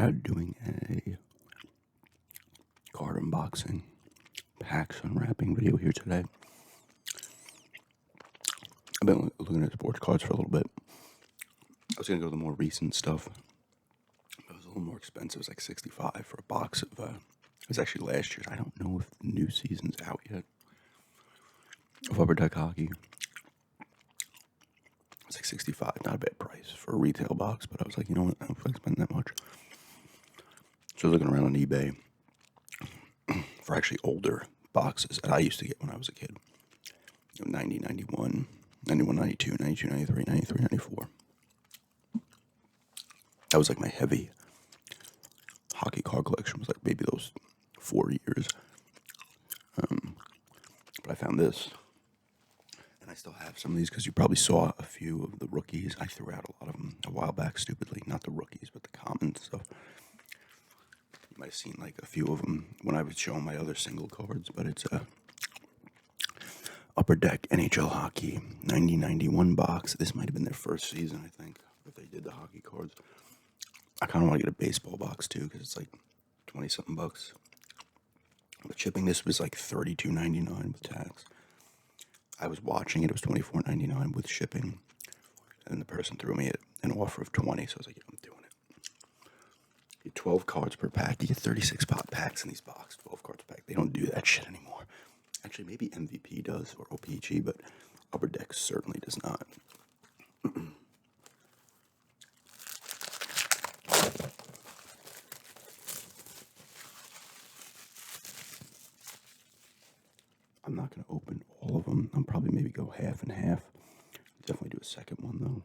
doing a card unboxing, packs unwrapping video here today. I've been looking at sports cards for a little bit. I was gonna go to the more recent stuff. It was a little more expensive. It was like $65 for a box of. It was actually last year's. I don't know if the new season's out yet. Of Upper Deck Hockey. It's like $65. Not a bad price for a retail box, but I was like, you know what? I don't feel like spending that much. So I was looking around on eBay for actually older boxes that I used to get when I was a kid. 90, 91, 91, 92, 92, 93, 93, 94. That was like my heavy hockey card collection. Was like maybe those 4 years. But I found this. And I still have some of these because you probably saw a few of the rookies. I threw out a lot of them a while back, stupidly. Not the rookies, but the common stuff. You might have seen like a few of them when I was showing my other single cards, but it's a Upper Deck NHL Hockey 90-91 box. This might have been their first season, I think, if they did the hockey cards. I kind of want to get a baseball box too because it's like 20-something bucks. But shipping this was like $32.99 with tax. I was watching it. It was $24.99 with shipping, and the person threw me an offer of $20. So I was like, yeah, I'm doing it. You get 12 cards per pack. You get 36 pot packs in these boxes. 12 cards per pack. They don't do that shit anymore. Actually, maybe MVP does or OPG, but Upper Deck certainly does not. I'm not going to open all of them. I'll probably maybe go half and half. Definitely do a second one, though.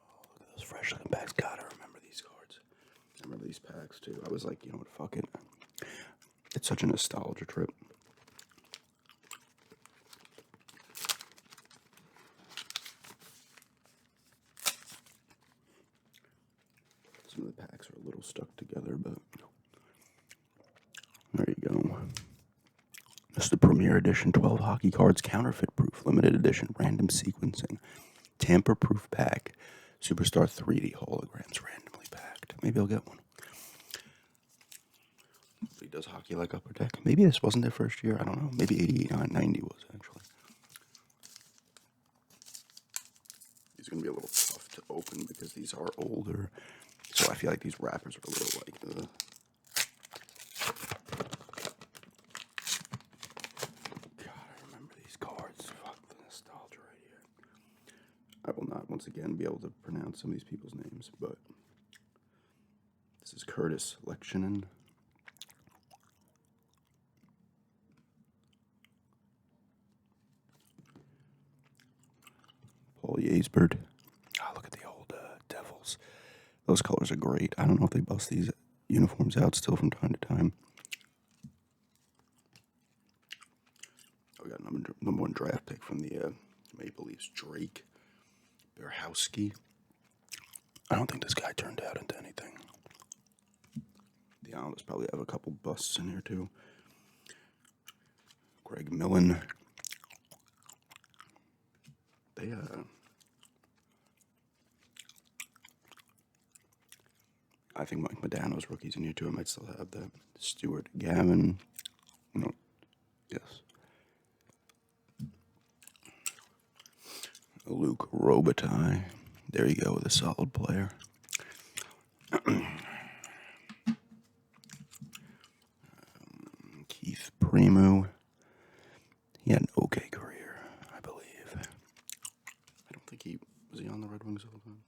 Oh, look at those fresh looking packs. God, I remember these cards. I remember these packs, too. I was like, you know what, fuck it. It's such a nostalgia trip. Some of the packs are a little stuck together, but there you go. This is the Premier Edition 12 hockey cards, counterfeit proof, limited edition, random sequencing, tamper proof pack, Superstar 3D holograms, randomly packed. Maybe I'll get one. If he does hockey like Upper Deck. Maybe this wasn't their first year. I don't know. Maybe 88, 90 was actually. These are going to be a little tough to open because these are older. So I feel like these wrappers are a little like God, I remember these cards. Fuck the nostalgia right here. I will not once again be able to pronounce some of these people's names, but this is Curtis Lekshinen. Paul Yasbert. Oh, look at the old Devils. Those colors are great. I don't know if they bust these uniforms out still from time to time. We got number one draft pick from the Maple Leafs, Drake Berhowski. I don't think this guy turned out into anything. The Islanders probably have a couple busts in here too. Greg Millen. They I think Mike Modano's rookies in here too. I might still have that. Stuart Gavin. No. Yes. Luke Robitaille. There you go with a solid player. Keith Primeau. He had an okay career, I believe. I don't think was he on the Red Wings all the time?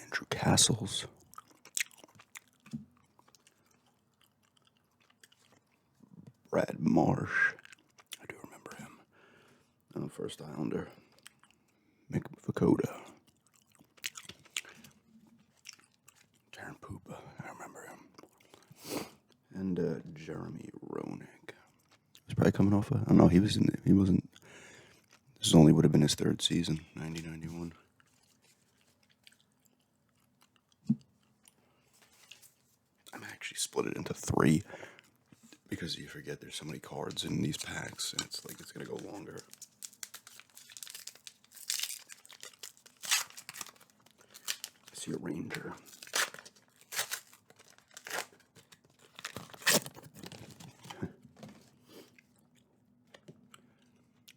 Andrew Castles. Brad Marsh. I do remember him. And the first Islander. Mick Vakoda. Darren Poopa. I remember him. And Jeremy Roenick. He's probably coming off I don't know, he wasn't. This only would have been his third season, 90-91. I'm actually split it into three because you forget there's so many cards in these packs, and it's like it's gonna go longer. I see a Ranger.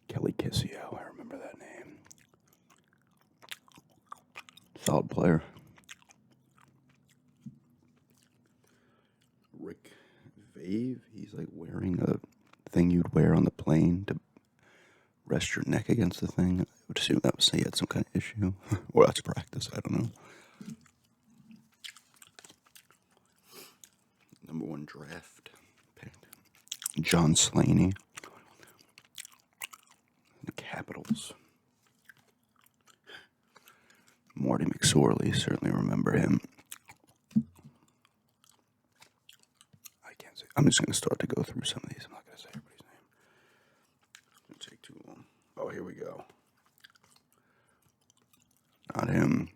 Kelly Kissio, I remember that name. Solid player. Rick Vave, he's like wearing a thing you'd wear on the plane to rest your neck against the thing. I would assume that was, he had some kind of issue. Or that's practice, I don't know. Number 1 draft pick. John Slaney. The Capitals. Marty McSorley, certainly remember him. I can't say. I'm just going to start to go through some of these. I'm not going to say everybody's name. It's going to take too long. Oh, here we go. Not him.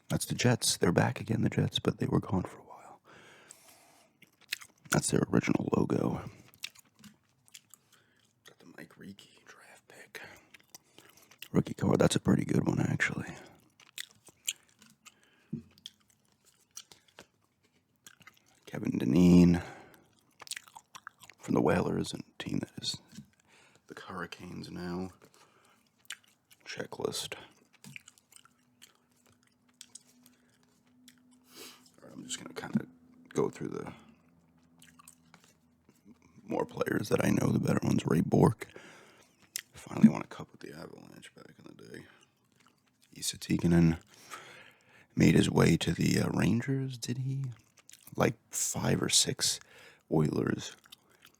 That's the Jets. They're back again, the Jets, but they were gone for a while. That's their original logo. Got the Mike Reiki draft pick. Rookie card. That's a pretty good one, actually. Kevin Dineen from the Whalers, and a team that is the Hurricanes now. Checklist. Alright, I'm just going to kind of go through the more players that I know, the better ones. Ray Bourque. Finally won a cup with the Avalanche back in the day. Esa Tikkanen made his way to the Rangers, did he? Like 5 or 6 Oilers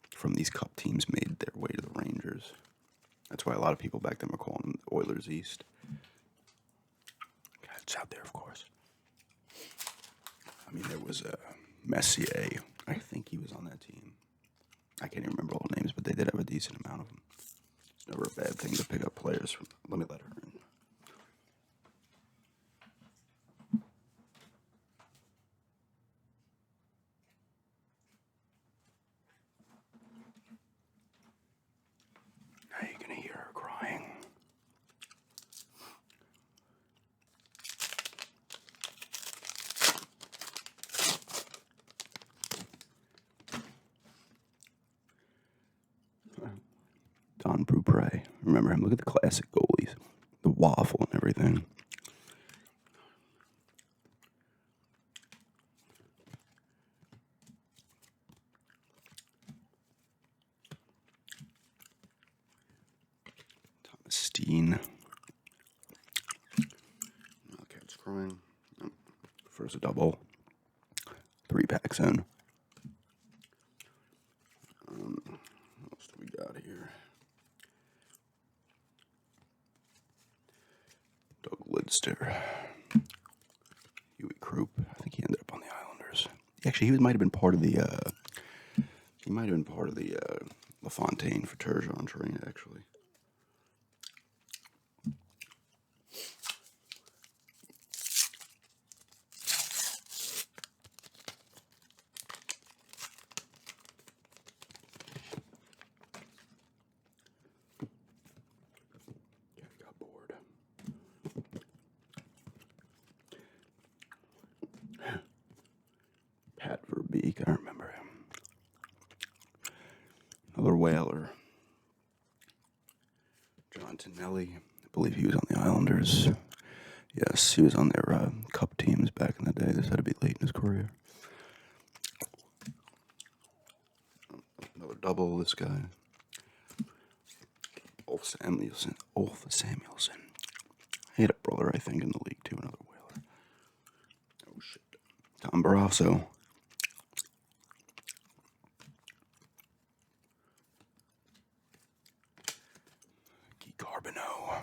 from these cup teams made their way to the Rangers. That's why a lot of people back then were calling them the Oilers East. It's out there, of course. I mean, there was Messier. I think he was on that team. I can't even remember all the names, but they did have a decent amount of them. It's never a bad thing to pick up players from. Let me let her in. Now you're going to hear her crying. Don Brupre. Remember him? Look at the classic goalies. The waffle and everything. Thomas Steen. Okay, it's crying. First a double. 3 packs in. What else do we got here? Doug Lidster. Huey Krupp. I think he ended up on the Islanders. Actually, he might have been part of the. He might have been part of the LaFontaine for Turgeon train, actually. Yeah, I got bored. Pat Verbeek, I remember him. Another Whaler. John Tonelli, I believe he was on the Islanders. Yes, he was on their cup teams back in the day. This had to be late in his career. Another double, this guy. Ulf Samuelsson. He had a brother, I think, in the league too, another Whaler. Oh, shit. Tom Barrasso. Guy Carbonneau.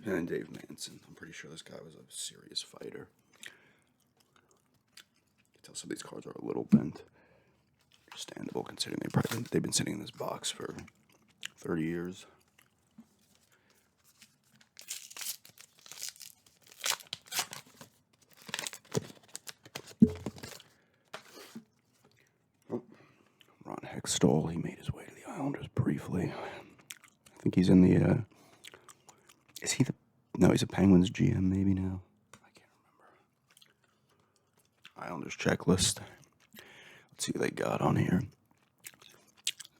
And Dave Manson. I'm pretty sure this guy was a serious fighter. You can tell some of these cards are a little bent. Understandable considering they've been sitting in this box for 30 years. Stahl, he made his way to the Islanders briefly. I think he's in the, is he the, no, he's a Penguins GM maybe now. I can't remember. Islanders checklist. Let's see what they got on here.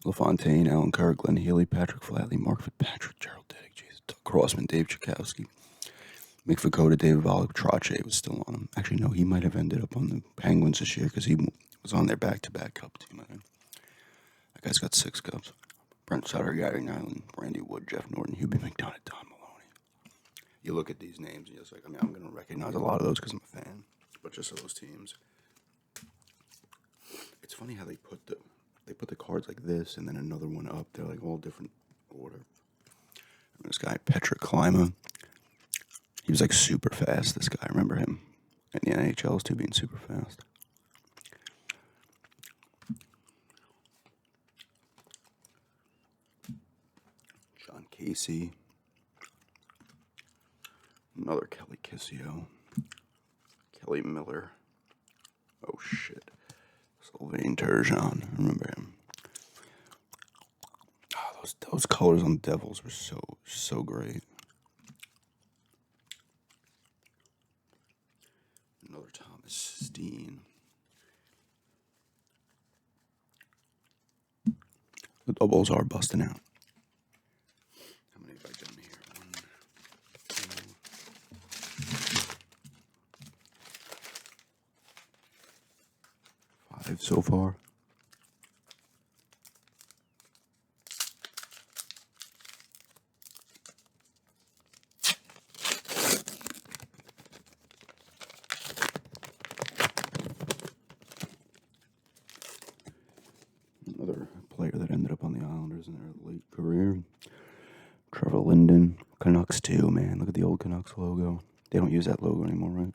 LaFontaine, Alan Kerr, Glenn Healy, Patrick Flatley, Mark Fitzpatrick, Gerald Diddick, Doug Crossman, Dave Chakowski, Mick Vukota, David Volek, Trottier was still on him. Actually, no, he might have ended up on the Penguins this year because he was on their back-to-back cup team, I think. That guy's got 6 cups. Brent Sutter, Gary Nyland, Randy Wood, Jeff Norton, Hubie McDonough, Don Maloney. You look at these names and you're just like, I mean, I'm going to recognize a lot of those because I'm a fan. But just of those teams. It's funny how they put the cards like this and then another one up. They're like all different order. This guy, Petra Klima, he was like super fast, this guy. I remember him in the NHL too being super fast. John Casey. Another Kelly Kissio. Kelly Miller. Oh shit. Sylvain Turgeon. I remember him. Oh, those colors on the Devils were so great. Another Thomas Steen. The doubles are busting out. How many have I done here? 1, 2, 5 so far. Another player that ended up on the Islanders in their late career. Trevor Linden. Canucks too, man. Look at the old Canucks logo. They don't use that logo anymore, right?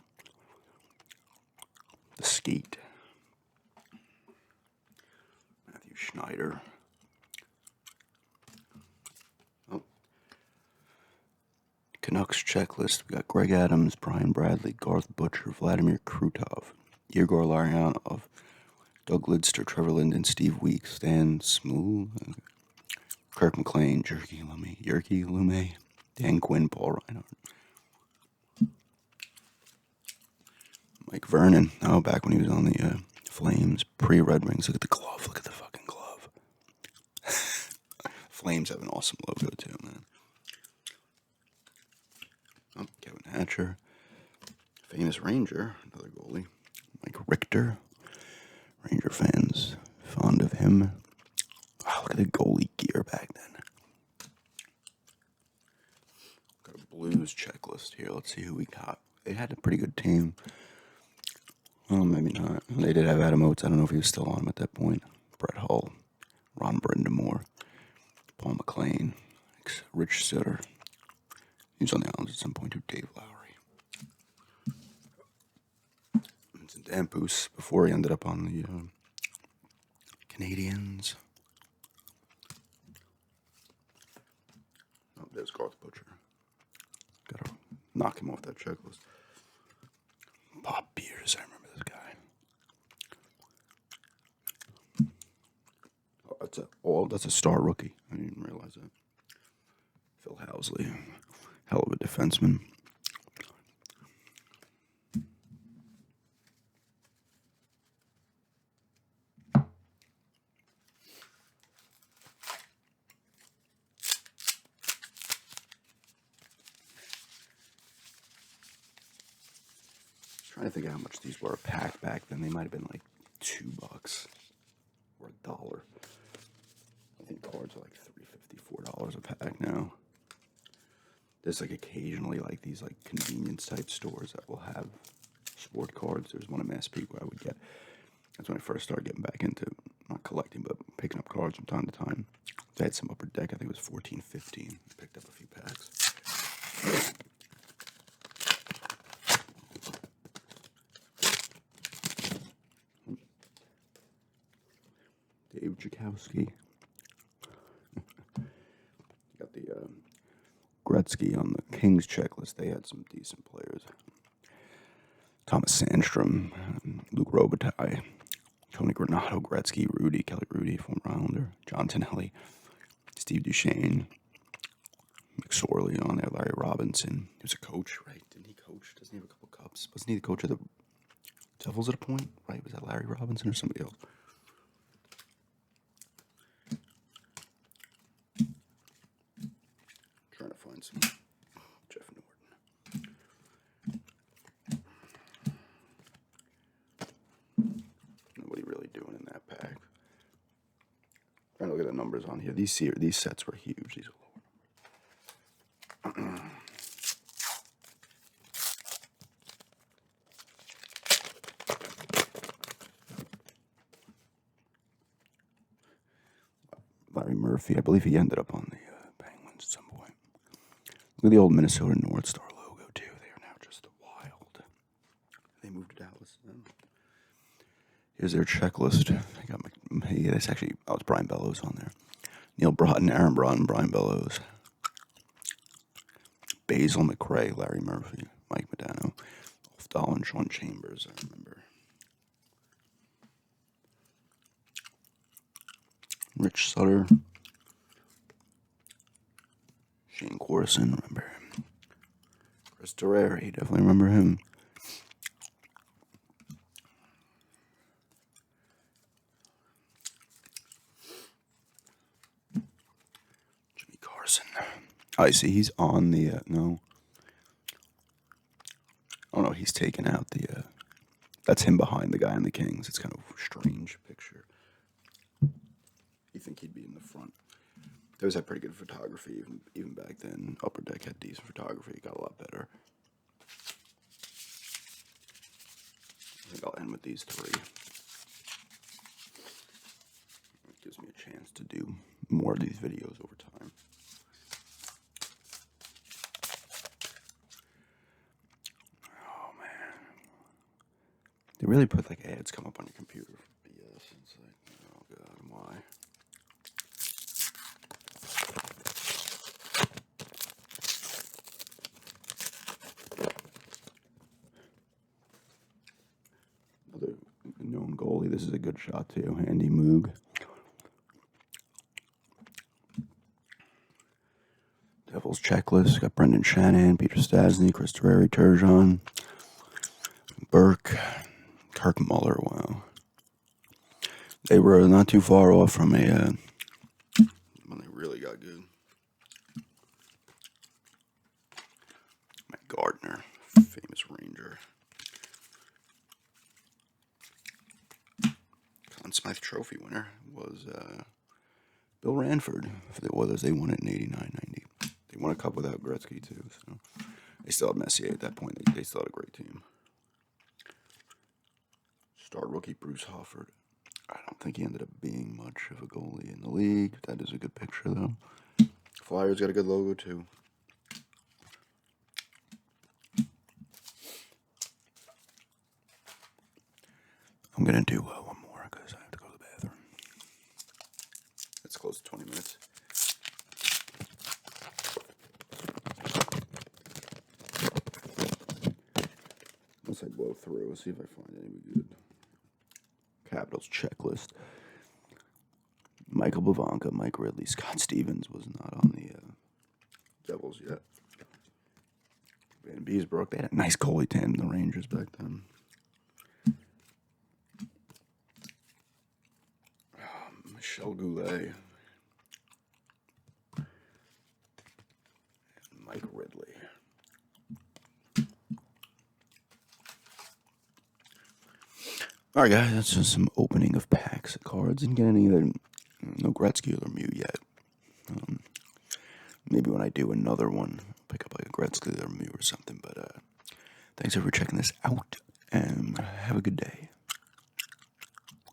The skate. Matthew Schneider. Oh. Canucks checklist. We got Greg Adams, Brian Bradley, Garth Butcher, Vladimir Krutov, Igor Larionov, Doug Lidster, Trevor Linden, Steve Weeks, Stan Smooth, Kirk McLean, Jurgi Lume, Dan Quinn, Paul Reinhardt, Mike Vernon. Oh, back when he was on the Flames, pre-Red Wings. Look at the glove. Look at the fucking glove. Flames have an awesome logo too, man. Oh, Kevin Hatcher, famous Ranger, another goalie, Mike Richter. Ranger fans fond of him. Oh, look at the goalie gear back then. Got a Blues checklist here. Let's see who we got. They had a pretty good team. Well, maybe not. They did have Adam Oates. I don't know if he was still on him at that point. Brett Hull, Ron Brindamore, Paul McLean, Rich Sutter. He was on the Islanders at some point too. Dave Lowry. Vincent Damphousse before he ended up on the Canadians. Oh, there's Garth Butcher. Gotta knock him off that checklist. Bob Beers, I remember this guy. Oh, that's a star rookie. I didn't even realize that. Phil Housley, hell of a defenseman. Trying to think of how much these were a pack back then. They might have been like $2 or $1. I think cards are like $3.50, $4 a pack now. There's like occasionally like these like convenience type stores that will have sport cards. There's one in Massapequa I would get. That's when I first started getting back into not collecting but picking up cards from time to time. They had some Upper Deck. I think it was 14, 15. Picked up a few packs. Dave Chakowski. You got the Gretzky on the Kings checklist. They had some decent players. Thomas Sandstrom, Luke Robitaille, Tony Granato, Gretzky, Rudy, Kelly Rudy, former Islander, John Tonelli, Steve Duchesne, McSorley on there, Larry Robinson. He was a coach, right? Didn't he coach? Doesn't he have a couple cups? Wasn't he the coach of the Devils at a point? Right? Was that Larry Robinson or somebody else? Trying to find some Jeff Norton. Nobody really doing in that pack. Trying to look at the numbers on here. These sets were huge. These are lower numbers. Larry Murphy, I believe he ended up on the Penguins at some point. Look at the old Minnesota North Star logo too. They are now just wild. They moved to Dallas. Here's their checklist. I got it's actually, it's Brian Bellows on there. Neil Broughton, Aaron Broughton, Brian Bellows, Basil McRae, Larry Murphy, Mike Modano, Ulf Dahlin, Sean Chambers, I remember. Rich Sutter, Shane Corson, remember him. Chris Terreri, definitely remember him. Jimmy Carson. I see he's on the, no. Oh no, he's taken out the, that's him behind the guy on the Kings. It's kind of a strange picture. You think he'd be in the front. They always had pretty good photography, even back then. Upper Deck had decent photography. It got a lot better. I think I'll end with these three. It gives me a chance to do more of these videos over time. Oh, man. They really put, like, ads come up on your computer for BS. It's like, oh, God, why? Another known goalie. This is a good shot, too. Andy Moog. Devils checklist. Got Brendan Shanahan, Peter Stastny, Chris Terreri, Turgeon, Burke, Kirk Muller. Wow. They were not too far off from when they really got good. Matt Gardner, famous Ranger. Conn Smythe Trophy winner was Bill Ranford for the Oilers. They won it in 89-90. They won a cup without Gretzky, too. So they still had Messier at that point. They still had a great team. Star rookie Bruce Hofford. I don't think he ended up being much of a goalie in the league. That is a good picture, though. Flyers got a good logo, too. I'm going to do one more because I have to go to the bathroom. It's close to 20 minutes. Once I blow through, let's see if I find any good. Capitals checklist. Michael Bavanka, Mike Ridley, Scott Stevens was not on the Devils yet. Van Beesbrook, they had a nice goalie tandem, the Rangers back then. Michel Goulet. And Mike Ridley. All right, guys, that's just some opening of packs of cards. Didn't get any of the, no Gretzky or Lemieux yet. Maybe when I do another one, I'll pick up like a Gretzky or Lemieux or something. But thanks for checking this out, and have a good day.